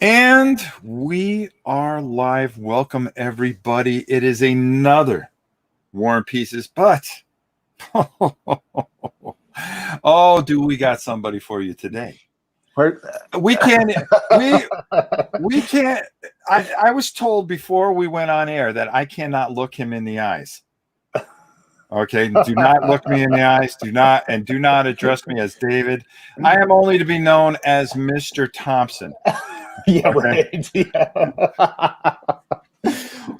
And we are live. Welcome, everybody. It is another War and Pieces, but oh, do we got somebody for you today? We can't. We can't. I was told before we went on air that I cannot look him in the eyes. Okay, do not look me in the eyes. Do not address me as David. I am only to be known as Mr. Thompson. Yeah, okay. right. Yeah.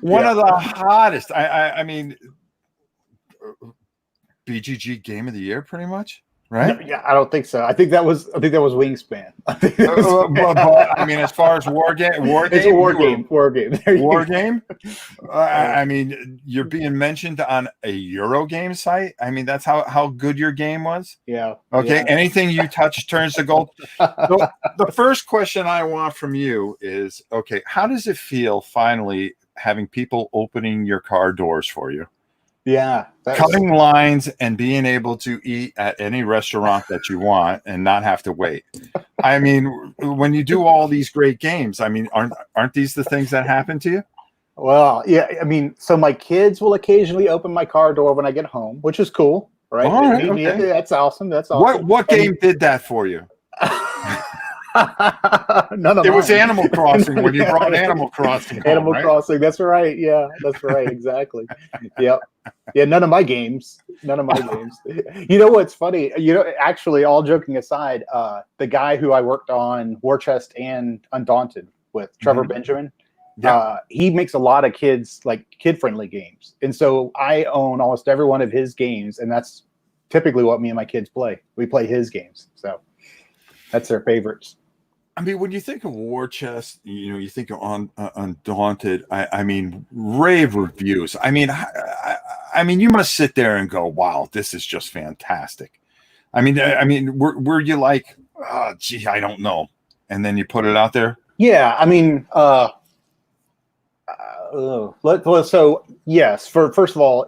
One of the hottest. I mean, BGG Game of the Year, pretty much, right? No, yeah, I don't think so. I think that was Wingspan. But, I mean, as far as war game, it's a war game. War game. I mean, you're being mentioned on a Eurogame site. I mean, that's how good your game was. Yeah. Okay. Yeah. Anything you touch turns to gold. So the first question I want from you is, okay, how does it feel finally having people opening your car doors for you? Yeah. Cutting lines and being able to eat at any restaurant that you want and not have to wait. I mean, when you do all these great games, I mean, aren't these the things that happen to you? Well, yeah. I mean, so my kids will occasionally open my car door when I get home, which is cool, right? All right, okay. Yeah, that's awesome. That's awesome. What game did that for you? None of it was mine. Animal Crossing when you brought Animal Crossing home, Animal right? Crossing, that's right. Yeah, that's right. Exactly. Yep. Yeah, none of my games. You know what's funny? Actually, all joking aside, the guy who I worked on War Chest and Undaunted with, Trevor Benjamin, he makes a lot of kid-friendly games. And so I own almost every one of his games, and that's typically what me and my kids play. We play his games. So that's their favorites. I mean, when you think of War Chest, you think of Undaunted. I mean, rave reviews. I mean, you must sit there and go, "Wow, this is just fantastic." I mean, were you like, "Oh, gee, I don't know," and then you put it out there? Yeah, I mean, so yes. First of all,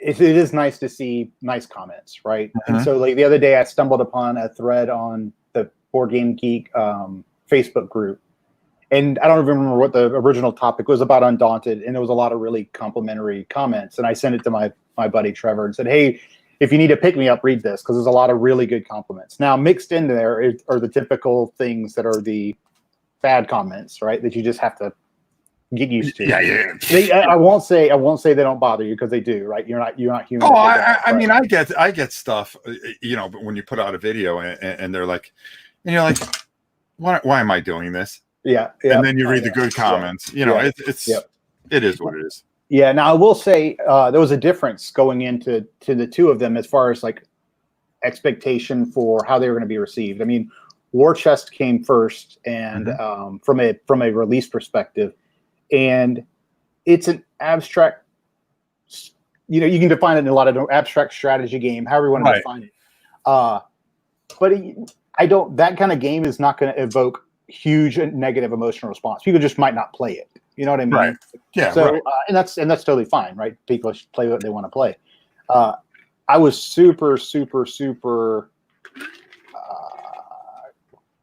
it is nice to see nice comments, right? And so, like the other day, I stumbled upon a thread on the Board Game Geek Facebook group, and I don't remember what the original topic was about Undaunted, and there was a lot of really complimentary comments, and I sent it to my buddy Trevor and said, "Hey, if you need to pick me up, read this," because there's a lot of really good compliments. Now, mixed in there are the typical things that are the bad comments, right? That you just have to get used to. Yeah. I won't say they don't bother you, because they do, right? You're not human. Oh, I mean, I get stuff, but when you put out a video and they're like, and you're like, why am I doing this? Yeah. And then you read the good comments. It is what it is. Yeah. Now I will say there was a difference going into the two of them as far as like expectation for how they were going to be received. I mean, War Chest came first, and from a release perspective, and it's an abstract. You can define it in a lot of abstract strategy game, however you want to define it. But that kind of game is not going to evoke huge negative emotional response. People just might not play it. You know what I mean? Right. Yeah. So, right. And that's totally fine, right? People should play what they want to play. I was super, super, super,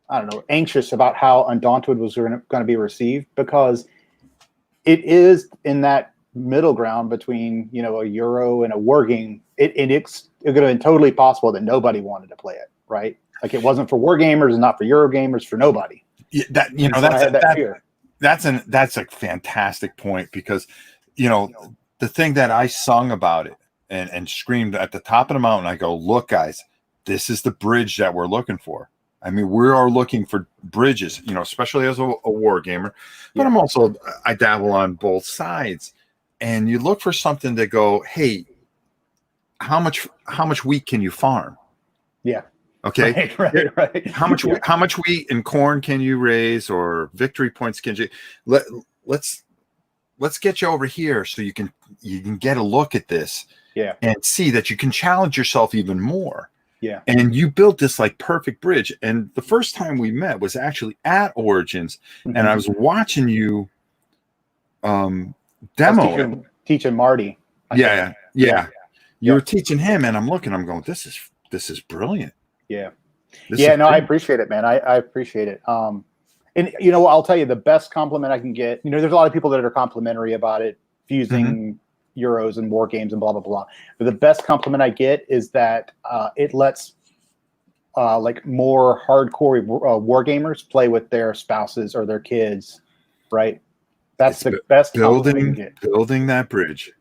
I don't know, anxious about how Undaunted was going to be received, because it is in that middle ground between a Euro and a war game. It's going to be totally possible that nobody wanted to play it, right? Like it wasn't for war gamers and not for Euro gamers, for nobody. Yeah, that's a fantastic point, because the thing that I sung about it and screamed at the top of the mountain, I go, look guys, this is the bridge that we're looking for. I mean, we are looking for bridges, especially as a war gamer, but I dabble on both sides, and you look for something to go, hey, how much wheat can you farm? Yeah. Okay. Right. How much wheat and corn can you raise, or victory points can you? Let's get you over here so you can get a look at this. Yeah. And see that you can challenge yourself even more. Yeah. And you built this like perfect bridge. And the first time we met was actually at Origins, and I was watching you demo teaching Marty. Yeah. You were teaching him, and I'm going, this is brilliant. Yeah. I appreciate it, man. I appreciate it. And I'll tell you the best compliment I can get. There's a lot of people that are complimentary about it, fusing Euros and war games and blah blah blah. But the best compliment I get is that it lets like more hardcore war gamers play with their spouses or their kids, right? That's the best compliment you can get. Building that bridge.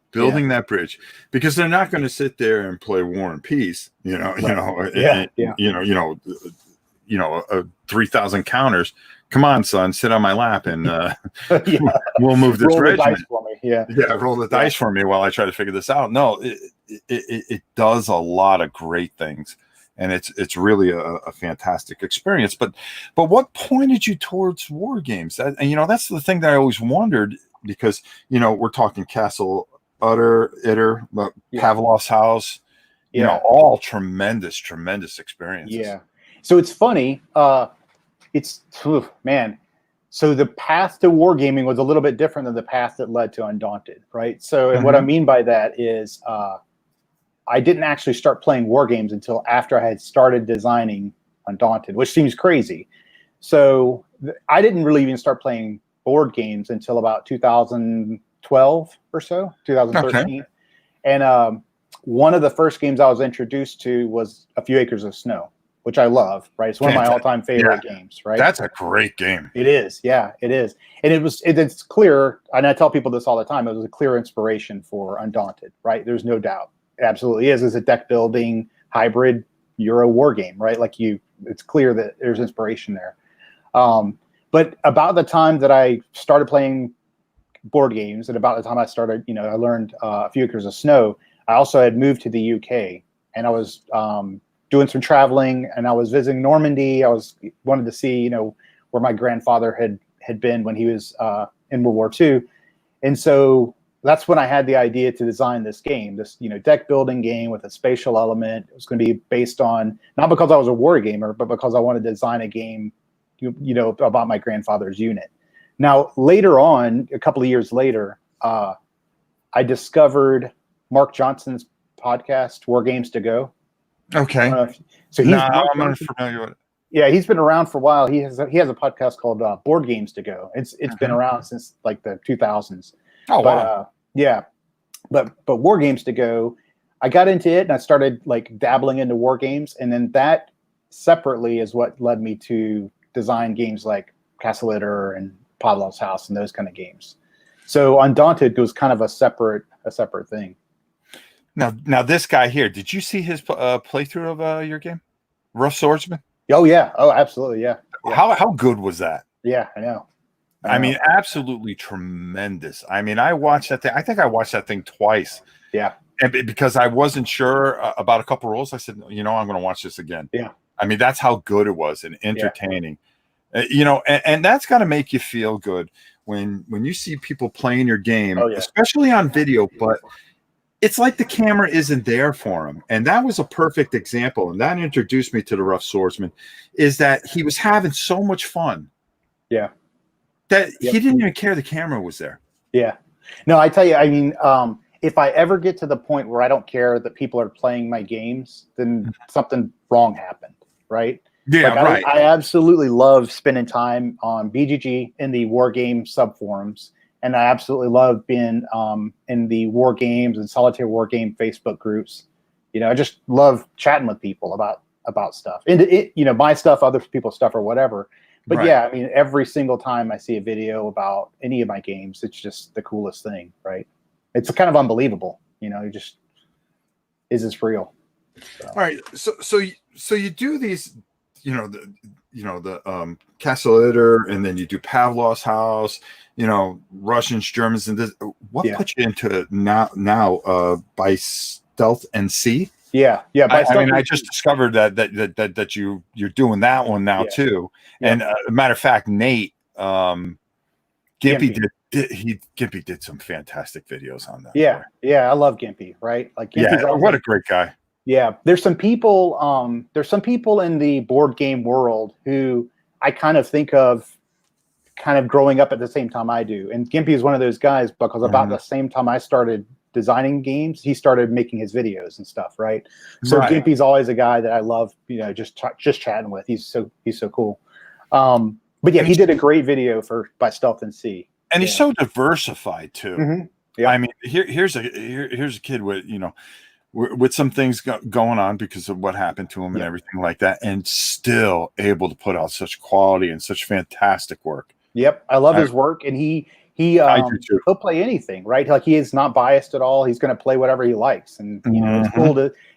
Because they're not going to sit there and play War and Peace, 3,000 counters. Come on, son, sit on my lap and we'll move this regiment. Roll the dice for me while I try to figure this out. No, it does a lot of great things, and it's really a fantastic experience. But what pointed you towards war games? And that's the thing that I always wondered, because we're talking Castle Utter, Pavlov's House, all tremendous experiences. Yeah. So it's funny. So the path to wargaming was a little bit different than the path that led to Undaunted, right? So, and what I mean by that is I didn't actually start playing war games until after I had started designing Undaunted, which seems crazy. So I didn't really even start playing board games until about 2012 or so, 2013. Okay. And one of the first games I was introduced to was A Few Acres of Snow, which I love, right? It's one of my all-time favorite games, right? That's a great game. It is, yeah, it is. And it's clear, and I tell people this all the time, it was a clear inspiration for Undaunted, right? There's no doubt. It absolutely is. It's a deck-building, hybrid Euro war game, right? It's clear that there's inspiration there. But about the time that I started playing board games, and about the time I started, I learned A Few Acres of Snow, I also had moved to the UK, and I was doing some traveling, and I was visiting Normandy. I wanted to see, where my grandfather had been when he was in World War II. And so that's when I had the idea to design this game, this, deck building game with a spatial element. It was going to be based on, not because I was a war gamer, but because I wanted to design a game, about my grandfather's unit. Now, later on, a couple of years later, I discovered Mark Johnson's podcast, War Games to Go. Okay. I'm not familiar with it. Yeah, he's been around for a while. He has a podcast called Board Games to Go. It's been around since like the 2000s. Oh, wow. But War Games to Go, I got into it and I started like dabbling into war games, and then that separately is what led me to design games like Castle Litter and Pavlov's House and those kind of games. So Undaunted was kind of a separate thing. Now this guy here, did you see his playthrough of your game, Rough Swordsman? Oh yeah, absolutely, yeah. How good was that? Yeah, I know. I mean, absolutely tremendous. I mean, I watched that thing. I think I watched that thing twice. Yeah, and because I wasn't sure about a couple rules, I said, I'm going to watch this again. Yeah, I mean, that's how good it was and entertaining. And that's got to make you feel good when you see people playing your game, especially on video, but it's like the camera isn't there for him. And that was a perfect example. And that introduced me to the Rough Swordsman, is that he was having so much fun. Yeah. That he didn't even care the camera was there. Yeah. No, I tell you, I mean, if I ever get to the point where I don't care that people are playing my games, then something wrong happened, right? Yeah, right. I absolutely love spending time on BGG in the war game subforums. And I absolutely love being in the war games and solitaire war game Facebook groups. I just love chatting with people about stuff. And my stuff, other people's stuff, or whatever. But yeah, I mean, every single time I see a video about any of my games, it's just the coolest thing, right? It's kind of unbelievable. Is this real? So. All right, so you do these, the Castle Litter, and then you do Pavlov's House. Russians, Germans, and this. What put you into it now by Stealth and Sea? Yeah. I just discovered that you're doing that one now too. Yeah. And matter of fact, Nate Gimpy did some fantastic videos on that. Yeah, I love Gimpy. Right, like Gimpy's what a great guy. Yeah, there's some people in the board game world who I kind of think of kind of growing up at the same time I do. And Gimpy is one of those guys, because about the same time I started designing games, he started making his videos and stuff, right? So Gimpy's always a guy that I love, just chatting with. He's so cool. But yeah, he did a great video for by Stealth and Sea. And he's so diversified too. Mm-hmm. Yeah. I mean, here's a kid with, you know, with some things going on because of what happened to him and everything like that, and still able to put out such quality and such fantastic work. Yep, I love his work, and he'll play anything, right? Like he is not biased at all. He's going to play whatever he likes, and you know,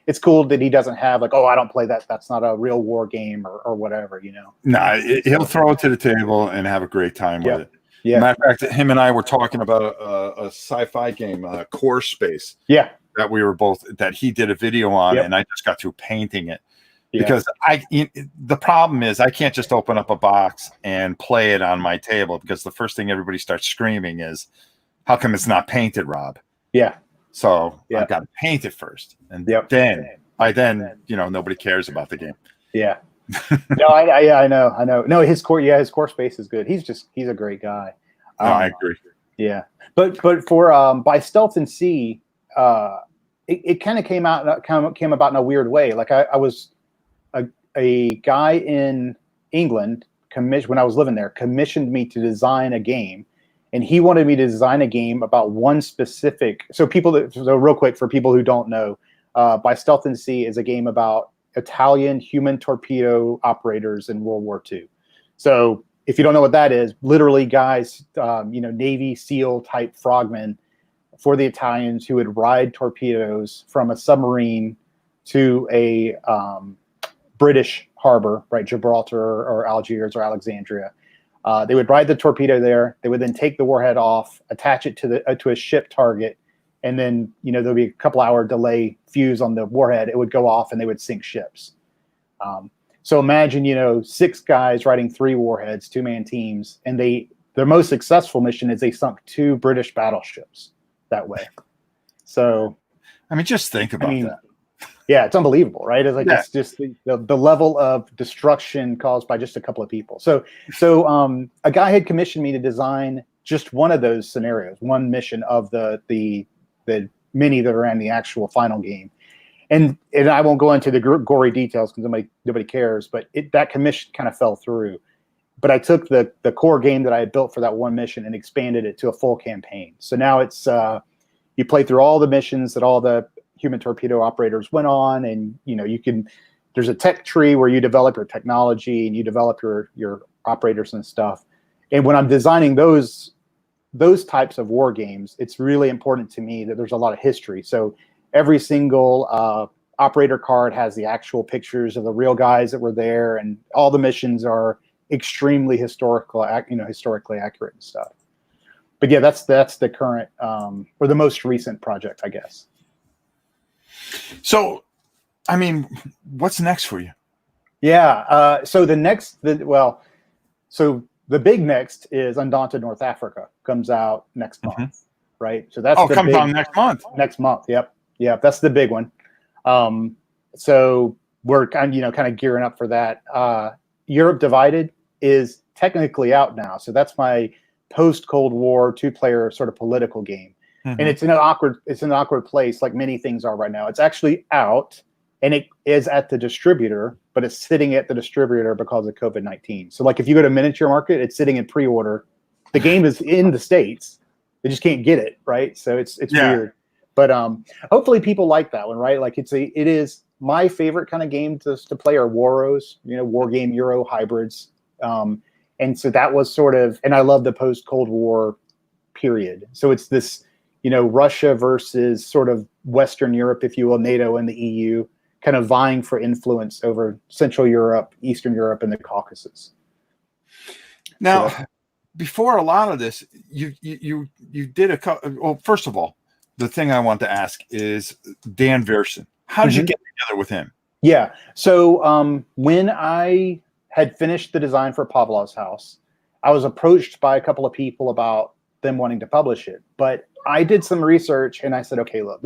it's cool that he doesn't have like, oh, I don't play that. That's not a real war game or whatever, you know. No, he'll throw it to the table and have a great time with it. Yeah. Matter of fact, him and I were talking about a sci-fi game, Core Space. Yeah. That he did a video on, and I just got through painting it because the problem is I can't just open up a box and play it on my table, because the first thing everybody starts screaming is, how come it's not painted, Rob? Yeah. So I've got to paint it first. And then, you know, nobody cares about the game. Yeah. No, I know. No, his core space is good. He's a great guy. No, I agree. Yeah. But for by Stealth and Sea, it kind of came about in a weird way. Like I was a guy in England when I was living there, commissioned me to design a game, and he wanted me to design a game about one specific. So real quick for people who don't know, by Stealth and Sea is a game about Italian human torpedo operators in World War II. So if you don't know what that is, literally guys, Navy SEAL type frogmen for the Italians who would ride torpedoes from a submarine to a British harbor, right, Gibraltar or Algiers or Alexandria. They would ride the torpedo there. They would then take the warhead off, attach it to a ship target, and then there'll be a couple hour delay fuse on the warhead. It would go off and they would sink ships. So imagine 6 guys riding 3 warheads, 2-man teams, and their most successful mission is they sunk 2 British battleships that way. So I mean, just think about that. Yeah, it's unbelievable, right? It's like it's just the level of destruction caused by just a couple of people. So a guy had commissioned me to design just one of those scenarios, one mission of the many that are in the actual final game. And I won't go into the gory details because nobody cares, but that commission kind of fell through. But I took the core game that I had built for that one mission and expanded it to a full campaign. So now it's you play through all the missions that all the human torpedo operators went on, and there's a tech tree where you develop your technology and you develop your operators and stuff. And when I'm designing those types of war games, it's really important to me that there's a lot of history. So every single operator card has the actual pictures of the real guys that were there, and all the missions are extremely historically accurate and stuff. But yeah, that's the current or the most recent project, I guess. So, I mean, what's next for you? Yeah. So the big next is Undaunted North Africa comes out next month, right? So that's comes out next month. Next month. Yep. That's the big one. So we're kind of gearing up for that. Europe Divided is technically out now, so that's my post-Cold War 2-player sort of political game. And it's in an awkward place, like many things are right now. It's actually out, and it is at the distributor, but it's sitting at the distributor because of COVID-19. So like if you go to Miniature Market, it's sitting in pre-order. The game is in the States. They just can't get it, right? So it's weird. But hopefully people like that one, right? Like it is my favorite kind of game to play are Waros, war game Euro hybrids. And so that was sort of, and I love the post-Cold War period. So it's this Russia versus sort of Western Europe, if you will, NATO and the EU, kind of vying for influence over Central Europe, Eastern Europe, and the Caucasus. Now, before a lot of this, you did a couple. Well, first of all, the thing I want to ask is Dan Verson. How did you get together with him? Yeah. So when I had finished the design for Pavlov's House, I was approached by a couple of people about them wanting to publish it. But I did some research and I said, okay, look,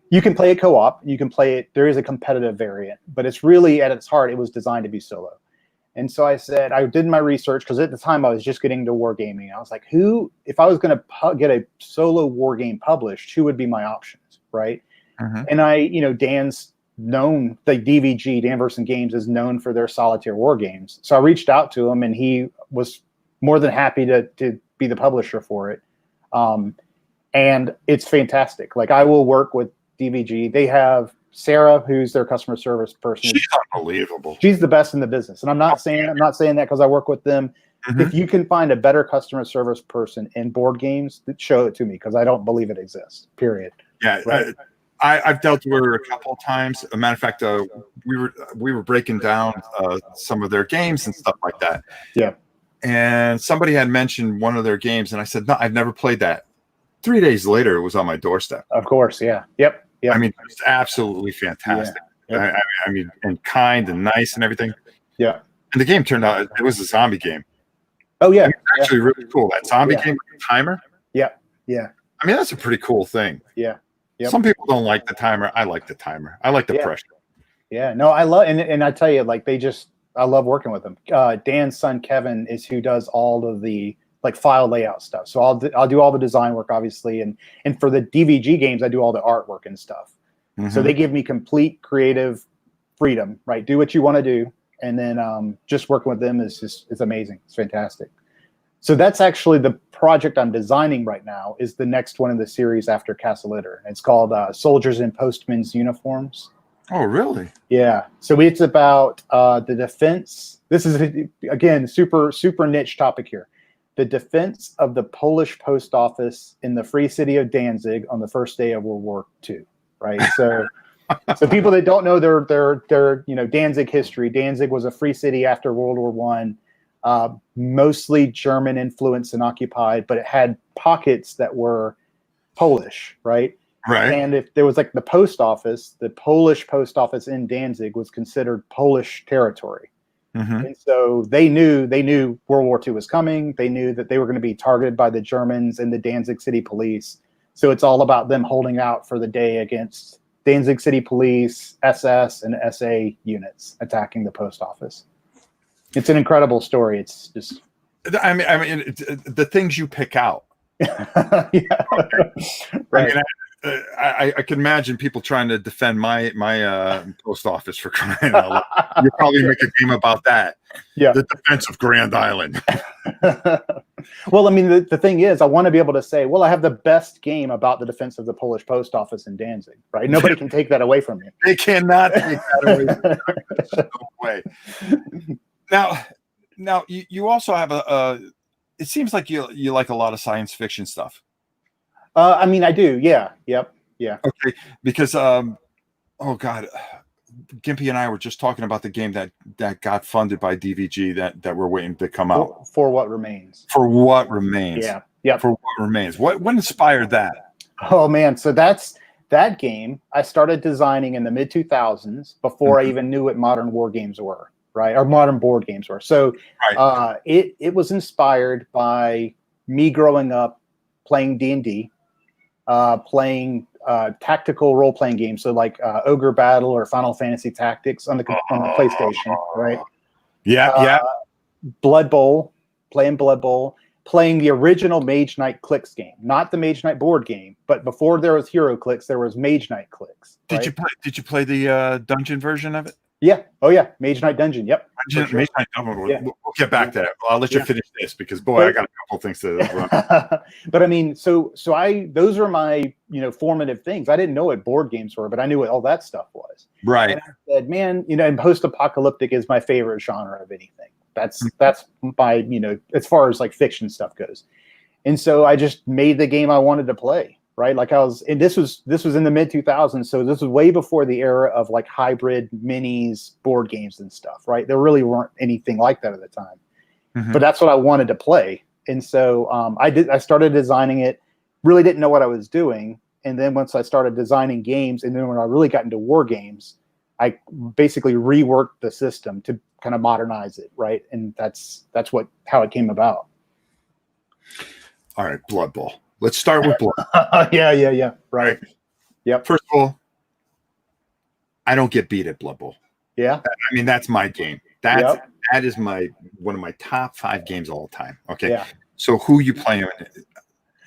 you can play it co-op, you can play it, there is a competitive variant, but it's really at its heart, it was designed to be solo. And so I said, I did my research because at the time I was just getting into wargaming. I was like, if I was going to get a solo war game published, who would be my options, right? And Dan's known, like DVG, Danverson Games, is known for their solitaire war games. So I reached out to him, and he was more than happy to be the publisher for it. And it's fantastic. Like, I will work with DVG. They have Sarah, who's their customer service person. She's unbelievable. She's the best in the business. And I'm not saying that because I work with them. Mm-hmm. If you can find a better customer service person in board games, show it to me, because I don't believe it exists. Period. Yeah. Right? I've dealt with her a couple of times. As a matter of fact, we were breaking down some of their games and stuff like that. Yeah. And somebody had mentioned one of their games, and I said, no, I've never played that. 3 days later, it was on my doorstep. Of course, yeah. Yep. I mean, it's absolutely fantastic. Yeah. Yep. I mean, and kind and nice and everything. Yeah. And the game turned out, it was a zombie game. Oh, yeah. It's actually really cool. That zombie game with the timer. Yeah. Yeah. I mean, that's a pretty cool thing. Yeah. Yep. Some people don't like the timer. I like the timer. I like the pressure. Yeah. No, I love, and I tell you, like, I love working with them. Dan's son, Kevin, is who does all of the like file layout stuff. So I'll do all the design work, obviously. And for the DVG games, I do all the artwork and stuff. Mm-hmm. So they give me complete creative freedom, right? Do what you want to do. And then just working with them is amazing. It's fantastic. So that's actually the project I'm designing right now, is the next one in the series after Castle Litter. It's called Soldiers in Postmen's Uniforms. Oh, really? Yeah. So it's about the defense. This is, again, super niche topic here. The defense of the Polish post office in the free city of Danzig on the first day of World War II, right? So so people that don't know their Danzig history, Danzig was a free city after World War I, mostly German influenced and occupied, but it had pockets that were Polish, right? Right. And if there was like the post office, the Polish post office in Danzig was considered Polish territory. Mm-hmm. And so they knew World War II was coming. They knew that they were going to be targeted by the Germans and the Danzig City Police. So it's all about them holding out for the day against Danzig City Police, SS, and SA units attacking the post office. It's an incredible story. It's just, I mean, the things you pick out. Yeah. Right. I mean, I can imagine people trying to defend my post office for crying out loud. You probably make a game about that. Yeah. The defense of Grand Island. Well, I mean, the thing is, I want to be able to say, well, I have the best game about the defense of the Polish post office in Danzig, right? Nobody can take that away from me. They cannot take that away from me. No way. Now you also have it seems like you like a lot of science fiction stuff. I mean, I do. Yeah. Yep. Yeah. Okay. Because, oh God, Gimpy and I were just talking about the game that got funded by DVG that we're waiting to come out. For What Remains. For What Remains. Yeah. Yeah. For What Remains. What inspired that? Oh man. So that game I started designing in the mid 2000s before I even knew what modern war games were, right? Or modern board games were. So it was inspired by me growing up playing D&D. Playing tactical role-playing games, so like Ogre Battle or Final Fantasy Tactics on the PlayStation, right? Yeah. Blood Bowl, playing the original Mage Knight Clicks game, not the Mage Knight board game, but before there was Hero Clicks, there was Mage Knight Clicks. Right? Did you play the dungeon version of it? Yeah. Oh yeah, Mage Knight Dungeon. Yep. Sure. Mage Knight Dungeon. Yeah. We'll get back to that. I'll let you finish this because I got a couple things to run. But I mean, so those are my formative things. I didn't know what board games were, but I knew what all that stuff was. Right. And I said, man, and post-apocalyptic is my favorite genre of anything. That's my as far as like fiction stuff goes. And so I just made the game I wanted to play. Right, like and this was in the mid 2000s, so this was way before the era of like hybrid minis, board games, and stuff. Right, there really weren't anything like that at the time, but that's what I wanted to play, and so I started designing it. Really didn't know what I was doing, and then once I started designing games, and then when I really got into war games, I basically reworked the system to kind of modernize it. Right, and that's how it came about. All right, Blood Bowl. Let's start with Blood. Yeah. Right. Yep. First of all, I don't get beat at Blood Bowl. Yeah. I mean, that's my game. That is one of my top 5 games all the time. Okay. Yeah. So who you playing?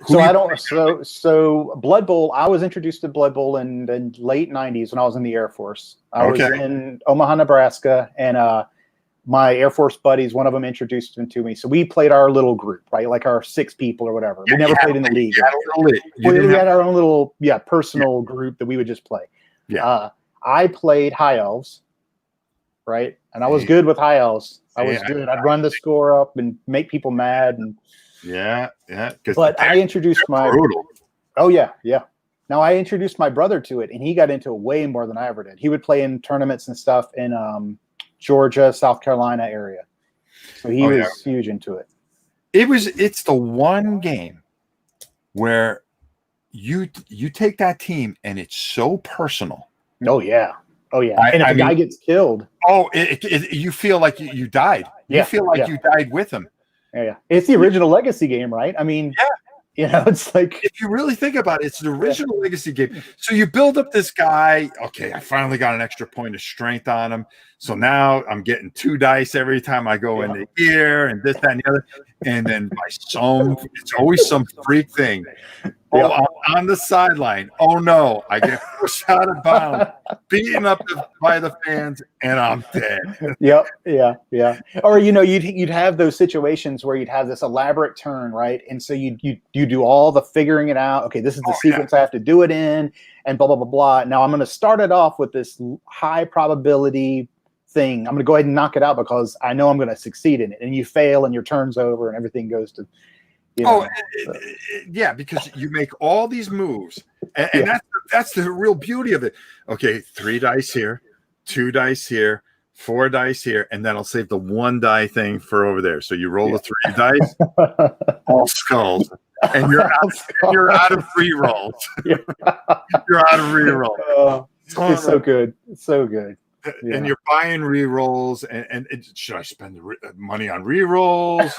So I don't. So Blood Bowl. I was introduced to Blood Bowl in the late '90s when I was in the Air Force. I was in Omaha, Nebraska, and my Air Force buddies, one of them introduced him to me. So we played our little group, right? Like our 6 people or whatever. We never played in the league. We had our own little, personal group that we would just play. Yeah. I played High Elves, right? And I was good with High Elves. I was good. I'd run the score up and make people mad. And But I introduced my... Brutal. Oh, yeah. Now, I introduced my brother to it, and he got into it way more than I ever did. He would play in tournaments and stuff in Georgia, South Carolina area. So he was huge into it. It's the one game where you take that team and it's so personal. Oh yeah. And if a guy gets killed, you feel like you died. You feel like you died with him. Yeah. It's the original Legacy game, right? I mean, it's like, if you really think about it, it's the original Legacy game. So you build up this guy. Okay, I finally got an extra point of strength on him. So now I'm getting 2 dice every time I go into here and this, that, and the other. And then it's always some freak thing. Oh, I'm on the sideline. Oh no, I get pushed out of bounds, beaten up by the fans, and I'm dead. Yeah. Or you'd have those situations where you'd have this elaborate turn, right? And so you do all the figuring it out. Okay, this is the sequence I have to do it in, and blah blah blah blah. Now I'm going to start it off with this high probability thing. I'm going to go ahead and knock it out because I know I'm going to succeed in it. And you fail, and your turn's over, and everything goes to. Because you make all these moves, and that's the real beauty of it. Okay, 3 dice here, 2 dice here, 4 dice here, and then I'll save the 1 die thing for over there. So you roll the 3 dice, all skulls, and you're out of free rolls. You're out of re-roll. It's so good. It's so good. And you're buying re-rolls, and should I spend the money on re-rolls?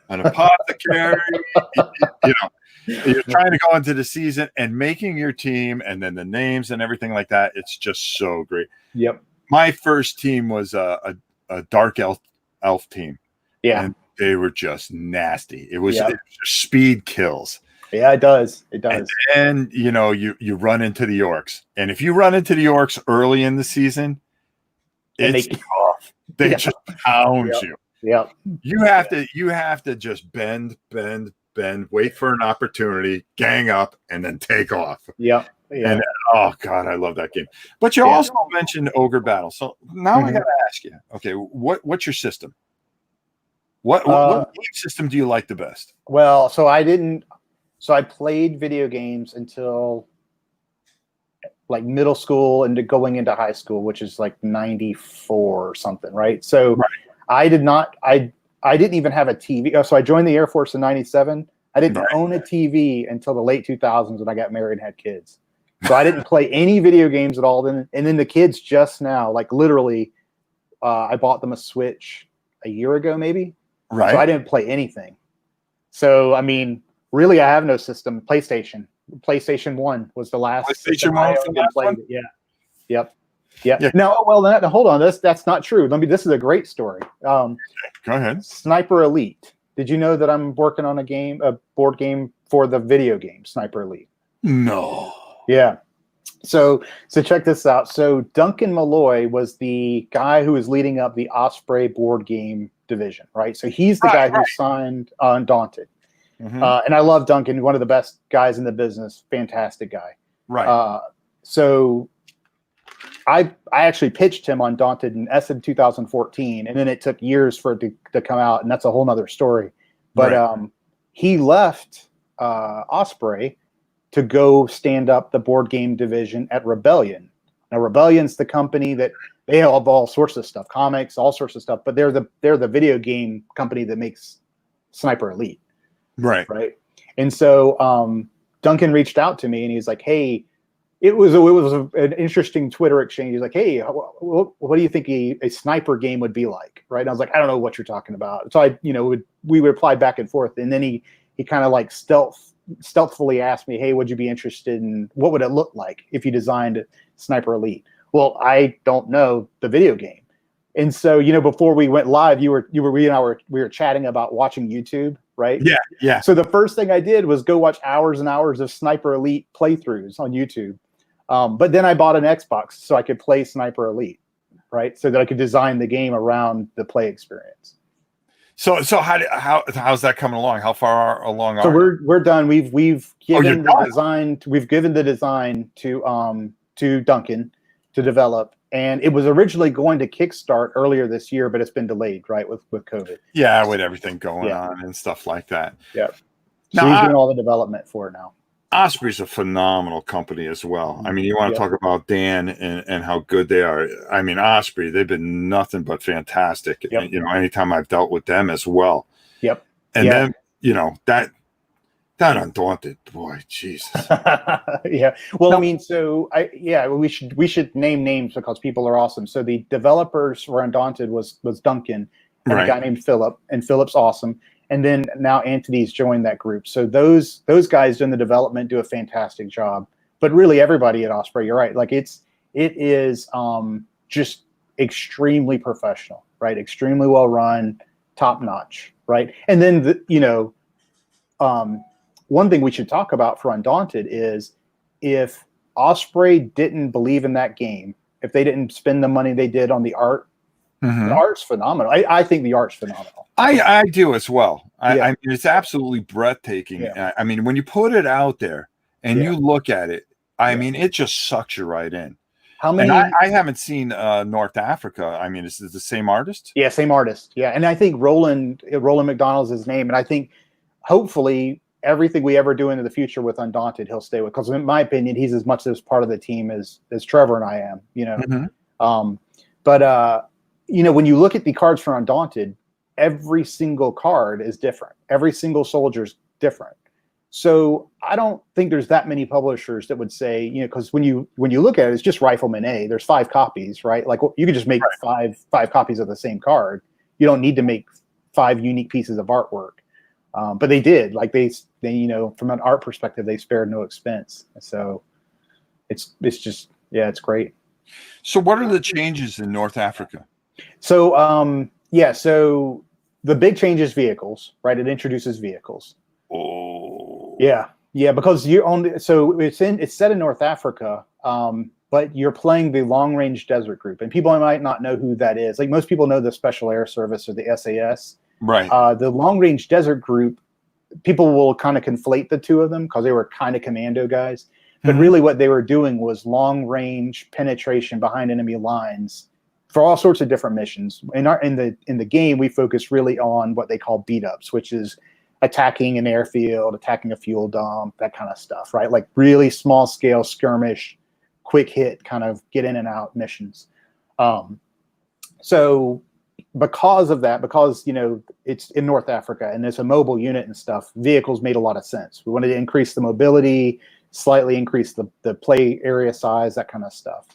An apothecary, you're trying to go into the season and making your team, and then the names and everything like that. It's just so great. Yep. My first team was a dark elf team. Yeah. And they were just nasty. It was just speed kills. Yeah, it does. And you run into the orcs, and if you run into the orcs early in the season, it's tough. They just pound you. Yeah. You have to just bend, wait for an opportunity, gang up, and then take off. Yeah. And oh God, I love that game. But you also mentioned Ogre Battle. So now I gotta ask you, okay, what's your system? What game system do you like the best? Well, so I played video games until like middle school and going into high school, which is like 94 or something, right? So I didn't even have a TV. So I joined the Air Force in 97. I didn't own a TV until the late 2000s when I got married and had kids. So I didn't play any video games at all. Then the kids just now, like literally, I bought them a Switch a year ago, maybe. Right. So I didn't play anything. So, I mean, really, I have no system. PlayStation 1 was the last. PlayStation 1 was the last one? Yeah. Yep. Yeah. No, well, hold on. That's not true. This is a great story. Go ahead. Sniper Elite. Did you know that I'm working on a board game for the video game Sniper Elite? No. Yeah. So check this out. So Duncan Malloy was the guy who was leading up the Osprey board game division, right? So he's the guy who signed Undaunted. Mm-hmm. And I love Duncan, one of the best guys in the business. Fantastic guy. Right. So I actually pitched him Undaunted in SM 2014, and then it took years for it to come out, and that's a whole nother story. But he left Osprey to go stand up the board game division at Rebellion. Now, Rebellion's the company that they have all sorts of stuff, comics, all sorts of stuff, but they're the video game company that makes Sniper Elite. Right. And so Duncan reached out to me, and he's like, "Hey." It was an interesting Twitter exchange. He's like, "Hey, what do you think a sniper game would be like?" Right? And I was like, "I don't know what you're talking about." So we would reply back and forth, and then he kind of like stealthfully asked me, "Hey, would you be interested in what would it look like if you designed Sniper Elite?" Well, I don't know the video game, and so before we went live, we were chatting about watching YouTube, right? Yeah, yeah. So the first thing I did was go watch hours and hours of Sniper Elite playthroughs on YouTube. But then I bought an Xbox so I could play Sniper Elite, right? So that I could design the game around the play experience. So how's that coming along? How far along So are you? we're done. We've given the done? design. We've given the design to Duncan to develop, and it was originally going to kickstart earlier this year, but it's been delayed, right, with COVID. Yeah, with everything going Yeah. on and stuff like that. Yeah. So Now, he's doing all the development for it now. Osprey's a phenomenal company as well. I mean, you want to talk about Dan and how good they are. I mean, Osprey, they've been nothing but fantastic. Yep. And, you know, anytime I've dealt with them as well. Yep. And then, you know, that Undaunted, boy, Jesus. Yeah. Well, I mean, so we should name names because people are awesome. So the developers for Undaunted was Duncan and a guy named Philip, and Philip's awesome. And then now Anthony's joined that group. So those guys doing the development do a fantastic job. But really, everybody at Osprey, you're right. Like it is just extremely professional, right? Extremely well run, top notch, right? And then one thing we should talk about for Undaunted is if Osprey didn't believe in that game, if they didn't spend the money they did on the art. The art's phenomenal. I think the art's phenomenal. I do as well. I mean, it's absolutely breathtaking. Yeah. I mean, when you put it out there and you look at it, I mean, it just sucks you right in. How many? And I haven't seen North Africa. I mean, is it the same artist? Yeah, same artist. Yeah, and I think Roland McDonald's his name, and I think hopefully everything we ever do into the future with Undaunted, he'll stay with. Because in my opinion, he's as much as part of the team as Trevor and I am. You know, you know, when you look at the cards for Undaunted, every single card is different. Every single soldier's different. So I don't think there's that many publishers that would say, you know, because when you look at it, it's just Rifleman A. There's 5 copies, right? Like you could just make five copies of the same card. You don't need to make 5 unique pieces of artwork. But they did. Like they you know, from an art perspective, they spared no expense. So it's just it's great. So what are the changes in North Africa? So so the big change is vehicles, right? It introduces vehicles. Oh. Yeah, because you're on. So it's set in North Africa, but you're playing the Long Range Desert Group, and people might not know who that is. Like most people know the Special Air Service or the SAS. Right. The Long Range Desert Group, people will kind of conflate the two of them because they were kind of commando guys, but really what they were doing was long range penetration behind enemy lines for all sorts of different missions. In the game, we focus really on what they call beat ups, which is attacking an airfield, attacking a fuel dump, that kind of stuff, right? Like really small scale skirmish, quick hit, kind of get in and out missions. So because of that, because, you know, it's in North Africa and it's a mobile unit and stuff, vehicles made a lot of sense. We wanted to increase the mobility, slightly increase the play area size, that kind of stuff.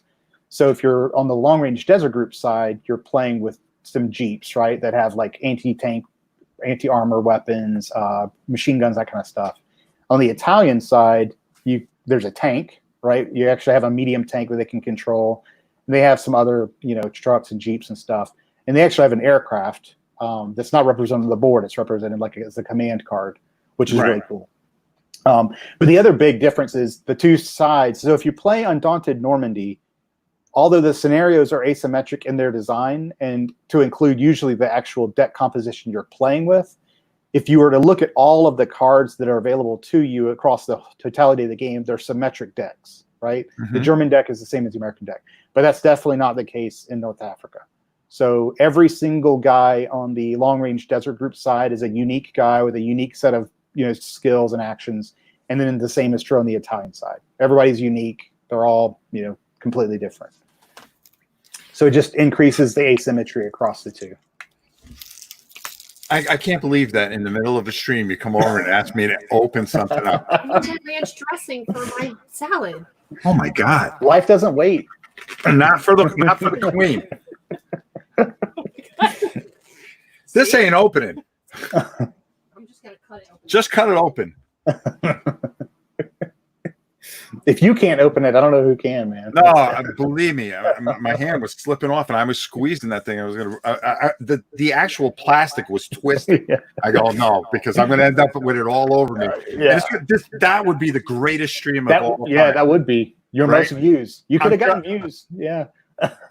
So if you're on the Long Range Desert Group side, you're playing with some Jeeps, right, that have like anti-tank, anti-armor weapons, machine guns, that kind of stuff. On the Italian side, there's a tank, right? You actually have a medium tank that they can control. And they have some other, you know, trucks and Jeeps and stuff. And they actually have an aircraft that's not represented on the board. It's represented like as a command card, which is really cool. But the other big difference is the two sides. So if you play Undaunted Normandy, although the scenarios are asymmetric in their design and to include usually the actual deck composition you're playing with, if you were to look at all of the cards that are available to you across the totality of the game, they're symmetric decks, right? The German deck is the same as the American deck, but that's definitely not the case in North Africa. So every single guy on the Long Range Desert Group side is a unique guy with a unique set of, you know, skills and actions. And then the same is true on the Italian side. Everybody's unique. They're all, you know, completely different. So it just increases the asymmetry across the two. I can't believe that in the middle of a stream you come over and ask me to open something up. I wanted ranch dressing for my salad. Oh my God! Life doesn't wait. Not for the queen. This ain't opening. I'm just gonna cut it open. Just cut it open. If you can't open it, I don't know who can, man. No, believe me, my hand was slipping off, and I was squeezing that thing. I was gonna. The actual plastic was twisted. Yeah. I go no, because I'm gonna end up with it all over me. Yeah. That would be the greatest stream of all time. Yeah, that would be your Right? most views. You could have gotten views. Yeah.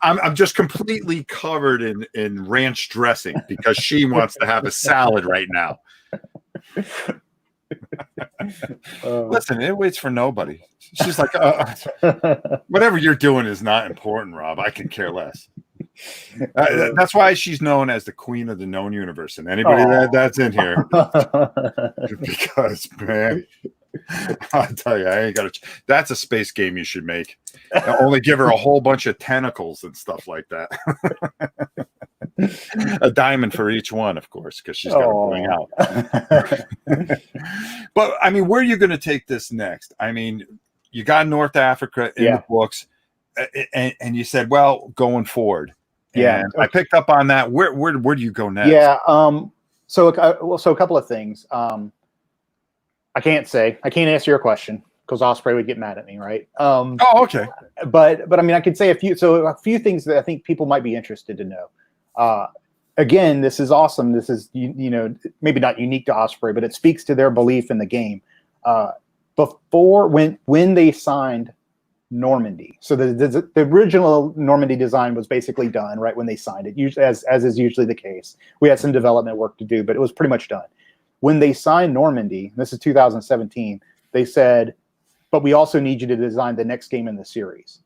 I'm just completely covered in ranch dressing because she wants to have a salad right now. Listen, it waits for nobody. She's like, whatever you're doing is not important, Rob. I can care less. That's why she's known as the queen of the known universe. And anybody that's in here, because man, I'll tell you, I ain't got to. That's a space game you should make. Only give her a whole bunch of tentacles and stuff like that. A diamond for each one, of course, because she's got to bring out. But I mean, where are you going to take this next? I mean, you got North Africa in the books, and you said, well, going forward. Yeah, and I picked up on that. Where do you go next? Yeah. So a couple of things. I can't answer your question because Osprey would get mad at me, right? Oh, okay. But I mean, I could say a few things that I think people might be interested to know. Again, this is awesome. This is maybe not unique to Osprey, but it speaks to their belief in the game. Before when they signed Normandy, so the original Normandy design was basically done right when they signed it. Usually, as is usually the case, we had some development work to do, but it was pretty much done. When they signed Normandy, this is 2017, they said, but we also need you to design the next game in the series.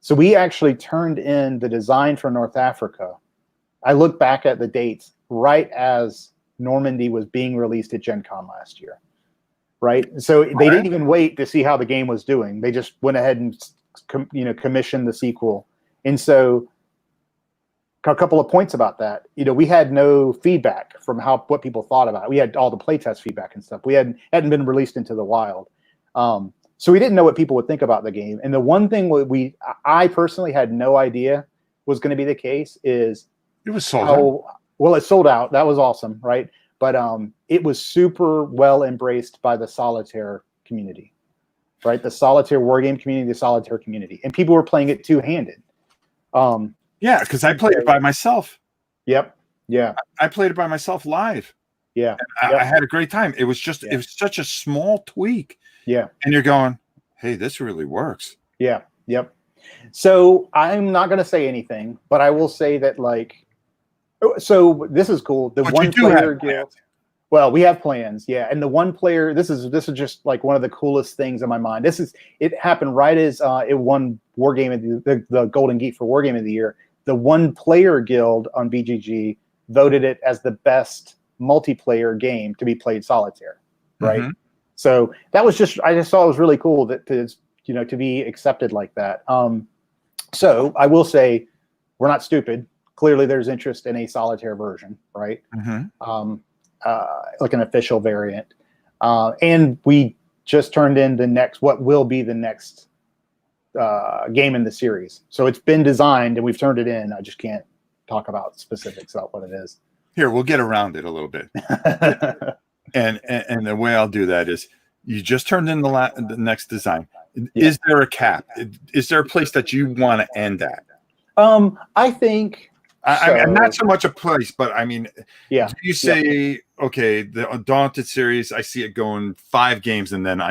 So we actually turned in the design for North Africa. I look back at the dates right as Normandy was being released at Gen Con last year, right? So they didn't even wait to see how the game was doing. They just went ahead and commissioned the sequel. And so a couple of points about that. We had no feedback from what people thought about it. We had all the playtest feedback and stuff. We hadn't been released into the wild. So we didn't know what people would think about the game. And the one thing I personally had no idea was going to be the case is it was sold out. Well, it sold out. That was awesome, right? But it was super well embraced by the solitaire community, right? The solitaire wargame community, the solitaire community. And people were playing it two-handed. Yeah, because I played it by myself. Yep. Yeah. I played it by myself live. Yeah. I had a great time. It was just it was such a small tweak. Yeah. And you're going, hey, this really works. Yeah. Yep. So I'm not going to say anything, but I will say that so this is cool. The but one player guild. Well, we have plans. Yeah. And the one player, this is just like one of the coolest things in my mind. It happened right as it won Wargame, the Golden Geek for Wargame of the Year. The one player guild on BGG voted it as the best multiplayer game to be played solitaire. Right. Mm-hmm. So that was I just thought it was really cool to be accepted like that. So I will say we're not stupid. Clearly there's interest in a solitaire version, right? Mm-hmm. Like an official variant. And we just turned in what will be the next game in the series. So it's been designed and we've turned it in. I just can't talk about specifics about what it is. Here, we'll get around it a little bit. And the way I'll do that is you just turned in the next design. Yeah. Is there a cap? Is there a place that you want to end at? I think I'm not so much a place, but I mean, yeah. You say, okay, the Undaunted series, I see it going 5 games and then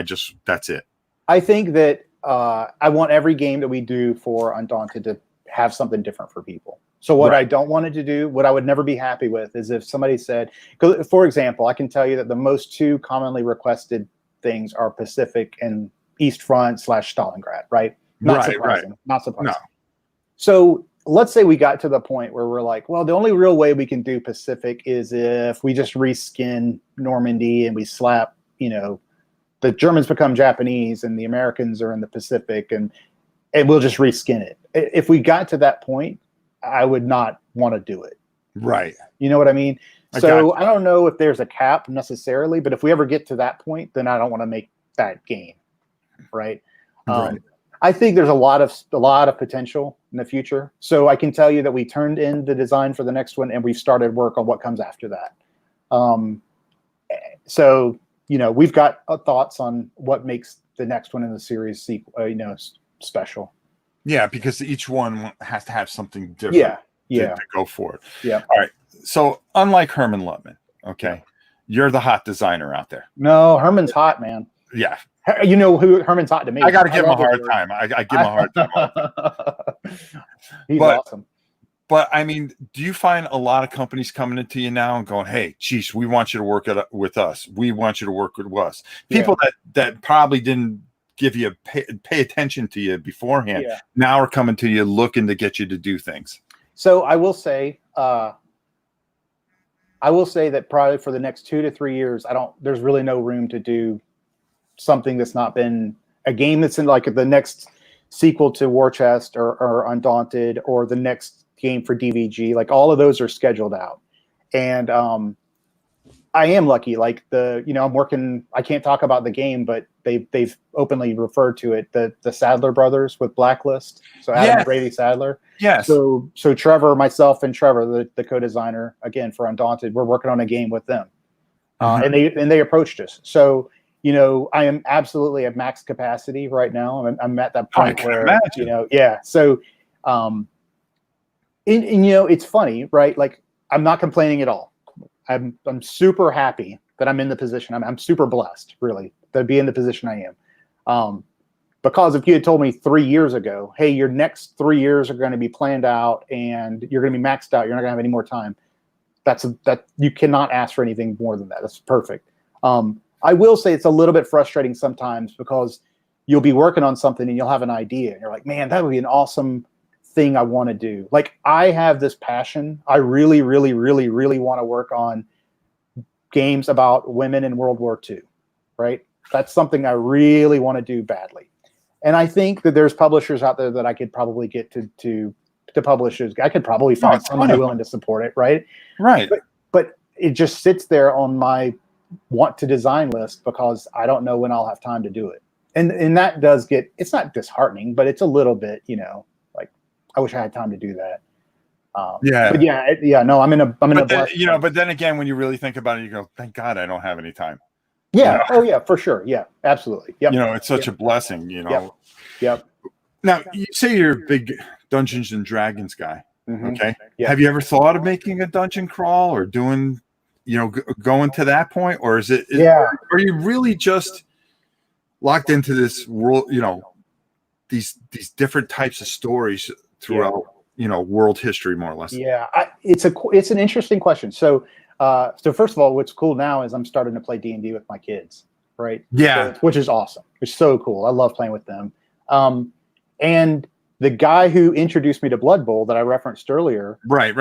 that's it. I think that I want every game that we do for Undaunted to have something different for people. So what I don't want it to do, what I would never be happy with is if somebody said, for example, I can tell you that the most 2 commonly requested things are Pacific and East Front / Stalingrad, right? Not surprising. Not surprising. No. So let's say we got to the point where we're like, well, the only real way we can do Pacific is if we just reskin Normandy and we slap, the Germans become Japanese and the Americans are in the Pacific and we'll just reskin it. If we got to that point, I would not want to do it. Right. You know what I mean? So I don't know if there's a cap necessarily, but if we ever get to that point, then I don't want to make that game. Right. I think there's a lot of potential in the future. So I can tell you that we turned in the design for the next one and we've started work on what comes after that. So, we've got thoughts on what makes the next one in the series sequel, special. Yeah, because each one has to have something different. Yeah. To go for it. Yeah. All right. So unlike Herman Lutman, okay, you're the hot designer out there. No, Herman's hot, man. Yeah. You know who Herman's hot to me. I got to give him a hard time. I give him a hard time. He's awesome. But I mean, do you find a lot of companies coming into you now and going, "Hey, geez, we want you to work with us. We want you to work with us." People that probably didn't give you pay attention to you beforehand now are coming to you looking to get you to do things. So I will say that probably for the next 2 to 3 years, there's really no room to do something that's not been a game that's in like the next sequel to War Chest or Undaunted or the next game for DVG. Like all of those are scheduled out. And I am lucky. Like I'm working, I can't talk about the game, but they've openly referred to it, the Sadler brothers with Blacklist. So Adam and Brady Sadler. Yes. So Trevor, myself and Trevor, the co-designer again for Undaunted, we're working on a game with them. And they approached us. So, I am absolutely at max capacity right now. I'm at that point where, So, it's funny, right? Like I'm not complaining at all. I'm super happy that I'm in the position. I'm super blessed, really, to be in the position I am. Because if you had told me 3 years ago, hey, your next 3 years are going to be planned out and you're going to be maxed out, you're not going to have any more time. That you cannot ask for anything more than that. That's perfect. I will say it's a little bit frustrating sometimes because you'll be working on something and you'll have an idea and you're like, man, that would be an awesome thing I want to do. Like I have this passion. I really, really, really, really want to work on games about women in World War II, right? That's something I really want to do badly. And I think that there's publishers out there that I could probably get to publish it. I could probably find someone willing to support it, right? Right. But it just sits there on my want to design list because I don't know when I'll have time to do it. And that does it's not disheartening, but it's a little bit, like I wish I had time to do that. But no, I'm in a blessed place. But then again, when you really think about it, you go, thank God I don't have any time. Yeah. Oh yeah, for sure. Yeah, absolutely. Yep. It's such a blessing, Yep. Now you say you're a big Dungeons and Dragons guy. Okay. Yep. Have you ever thought of making a dungeon crawl or doing, going to that point? Or are you really just locked into this world, these different types of stories throughout, world history, more or less? Yeah. It's an interesting question. So first of all, what's cool now is I'm starting to play D&D with my kids, right? Yeah. Which is awesome. It's so cool. I love playing with them. And the guy who introduced me to Blood Bowl that I referenced earlier, right.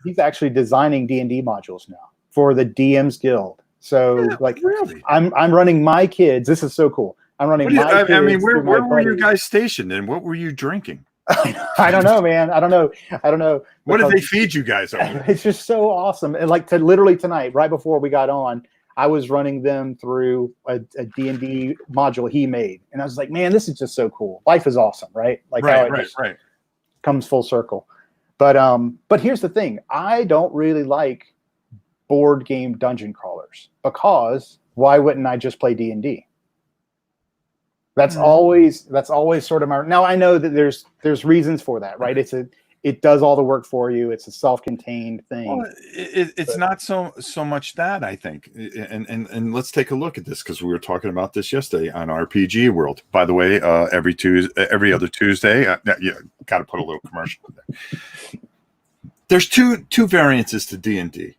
He's actually designing D&D modules now for the DM's Guild. So really? I'm running my kids. This is so cool. I'm running my kids. I mean, where were you guys stationed and what were you drinking? I don't know, man. I don't know. What did they feed you guys over? It's just so awesome. And literally tonight, right before we got on, I was running them through a D&D module he made. And I was like, man, this is just so cool. Life is awesome, right? Like how it just comes full circle. But here's the thing. I don't really like board game dungeon crawlers because why wouldn't I just play D&D? That's always sort of my. Now I know that there's reasons for that, right? It does all the work for you. It's a self-contained thing. Well, it's not so much that, I think. And let's take a look at this because we were talking about this yesterday on RPG World. By the way, every other Tuesday, got to put a little commercial in there. There's two variances to D&D.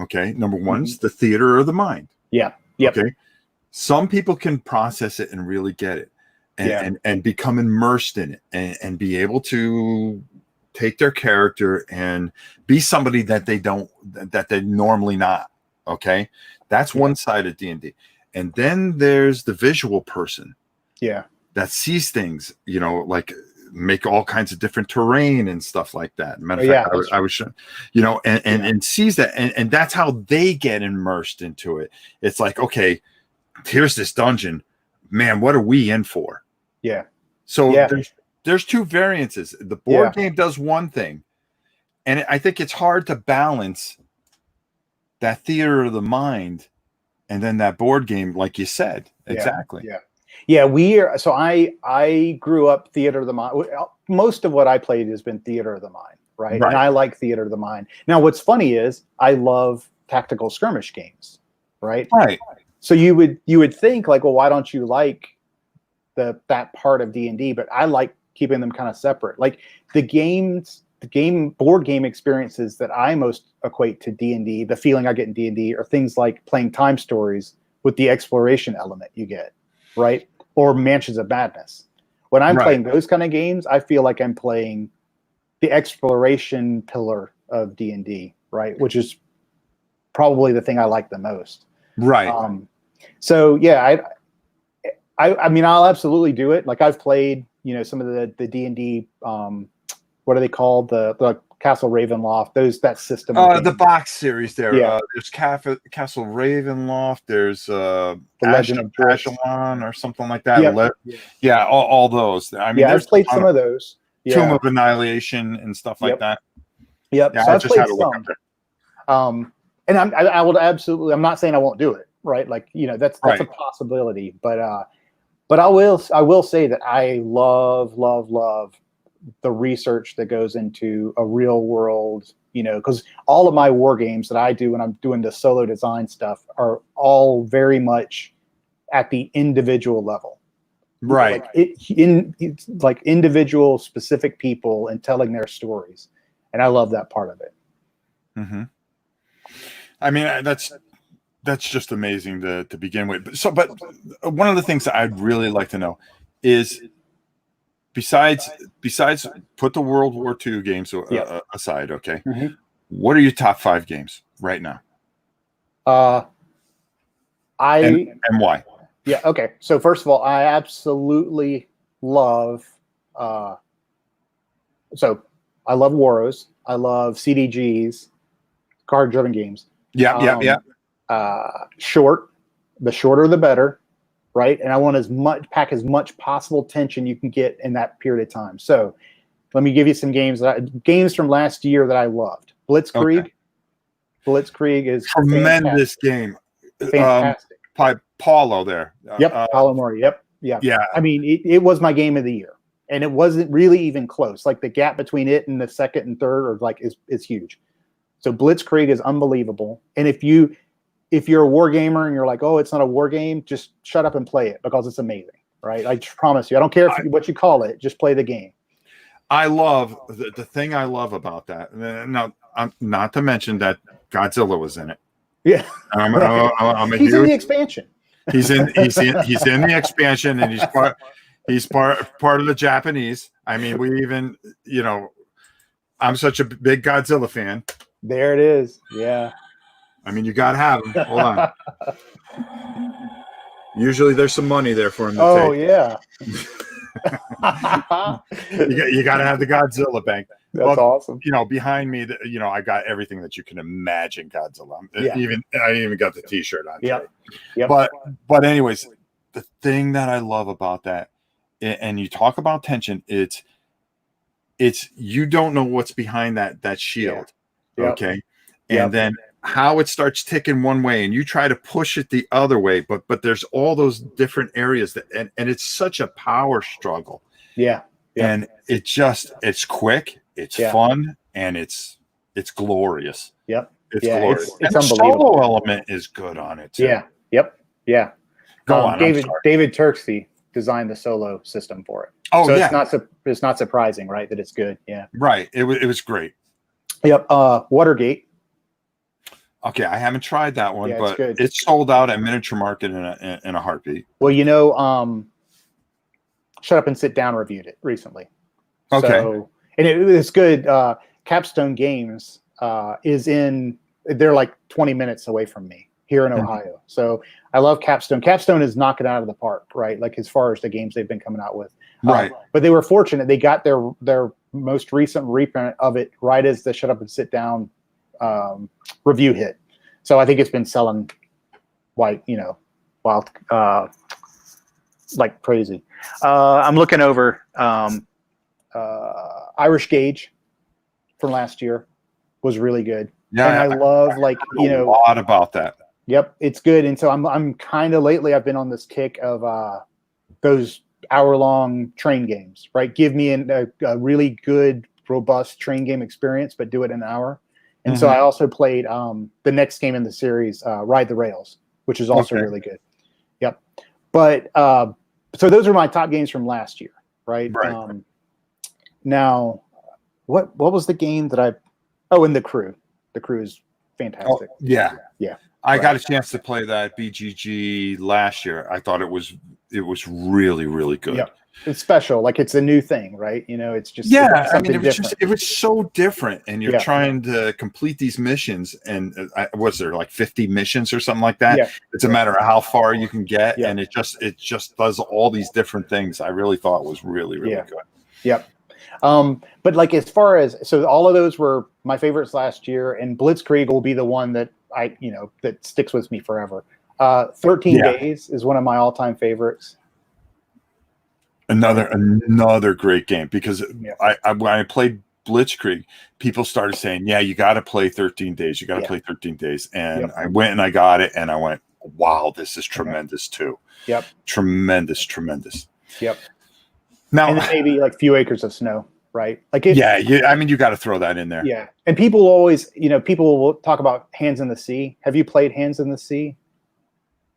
Okay, number one is the theater of the mind. Yeah. Yep. Okay. Some people can process it and really get it and become immersed in it and be able to take their character and be somebody that they normally not. Okay. That's one side of D&D. And then there's the visual person. Yeah. That sees things, like make all kinds of different terrain and stuff like that. Matter of fact, I was and sees that. And that's how they get immersed into it. It's like, okay, here's this dungeon, man, what are we in for? Yeah. So there's two variances. The board game does one thing, and I think it's hard to balance that theater of the mind and then that board game, like you said. Exactly. Yeah. Yeah, we are. So I grew up theater of the mind. Most of what I played has been theater of the mind, right? Right. And I like theater of the mind. Now, what's funny is I love tactical skirmish games, right? Right. So you would think like, well, why don't you like that part of D&D? But I like keeping them kind of separate. Like the board game experiences that I most equate to D&D, the feeling I get in D&D, are things like playing time stories with the exploration element you get, right? Or Mansions of Madness. When I'm playing those kind of games, I feel like I'm playing the exploration pillar of D&D, right? Which is probably the thing I like the most. Right. So yeah, I mean, I'll absolutely do it. Like I've played, some of the D&D, what are they called? The Castle Ravenloft, that system. The box series there. Yeah. There's Castle Ravenloft. There's The Legend of Ashkelon or something like that. Yep. Yeah, all those. I mean, I've played some of those. Yeah. Tomb of Annihilation and stuff like that. Yep. Yeah, So I I've just played had to look up some. And I will absolutely. I'm not saying I won't do it. Right. Like that's a possibility. But I will say that I love the research that goes into a real world, because all of my war games that I do when I'm doing the solo design stuff are all very much at the individual level. Right. It's like individual specific people and telling their stories. And I love that part of it. Mm-hmm. I mean, that's just amazing to begin with. But one of the things that I'd really like to know is, besides put the World War II games aside, okay, Mm-hmm. what are your top 5 games right now? And why? Yeah. Okay. So first of all, I absolutely love. So I love Waros. I love CDGs, card-driven games. Yeah. Short. The shorter, the better, right? And I want pack as much possible tension you can get in that period of time. So let me give you some games games from last year that I loved. Blitzkrieg. Okay. Blitzkrieg is tremendous game. Fantastic. Paulo there. Yep. Paulo Mori. Yep. Yeah. Yeah. I mean, it was my game of the year, and it wasn't really even close. Like the gap between it and the second and third is huge. So Blitzkrieg is unbelievable. And if you're a war gamer and you're like, oh, it's not a war game, just shut up and play it because it's amazing, right? I promise you. I don't care what you call it. Just play the game. I love the thing I love about that. Now, not to mention that Godzilla was in it. Yeah, I'm a he's huge, in the expansion. He's in the expansion, and he's part of the Japanese. I mean, we even I'm such a big Godzilla fan. There it is. Yeah. I mean, you gotta have him. Hold on. Usually, there's some money there for him to take. Yeah. you got to have the Godzilla bank. That's awesome. Behind me, I got everything that you can imagine Godzilla. Yeah. I even got the T-shirt on. Yep. But anyways, the thing that I love about that, and you talk about tension, it's you don't know what's behind that shield. Yeah. Yep. Okay. And then how it starts ticking one way and you try to push it the other way, but there's all those different areas and it's such a power struggle. Yeah. And it's quick, it's fun, and it's glorious. Yep. It's glorious. It's and unbelievable. The solo element is good on it too. Yeah. Yep. Yeah. Go on. David Turksey designed the solo system for it. Oh, so yeah. It's not surprising, right, that it's good. Yeah. Right. It was great. Yep. Watergate. Okay, I haven't tried that one, but it's good. It's sold out at Miniature Market in a heartbeat. Well, Shut Up and Sit Down reviewed it recently. Okay. So, and it's good. Capstone Games they're like 20 minutes away from me here in Ohio. So I love Capstone. Capstone is knocking it out of the park, right? Like as far as the games they've been coming out with. Right. But they were fortunate. They got their most recent reprint of it right as the Shut Up and Sit Down review hit. So I think it's been selling like crazy. I'm looking over Irish Gauge from last year was really good. Yeah, and I love a lot about that. Yep, it's good. And so I'm kind of lately I've been on this kick of those hour-long train games, right? Give me a really good, robust train game experience, but do it in an hour. And so I also played the next game in the series, Ride the Rails, which is also really good. Yep. But so those are my top games from last year, right? Now, what was the game that I? Oh, and The Crew. The Crew is fantastic. Oh, yeah. I Right. got a chance to play that BGG last year. I thought it was really, really good. Yep. It's special. Like, it's a new thing, right? You know, it's just I mean, different. it was so different, and you're trying to complete these missions, and was there like 50 missions or something like that? It's a matter of how far you can get, and it just does all these different things. I really thought it was really good. Yep. But like, as far as, so all of those were my favorites last year, and Blitzkrieg will be the one that that sticks with me forever. 13 Days is one of my all-time favorites. Another great game, because I when I played Blitzkrieg, people started saying, "Yeah, you got to play 13 Days. You got to play 13 Days." And I went and I got it, and I went, "Wow, this is tremendous too." Yep. Tremendous. Yep. Now, and then maybe like Few Acres of Snow, right? Like, I mean, you got to throw that in there. Yeah. And people always, people will talk about Hands in the Sea. Have you played Hands in the Sea?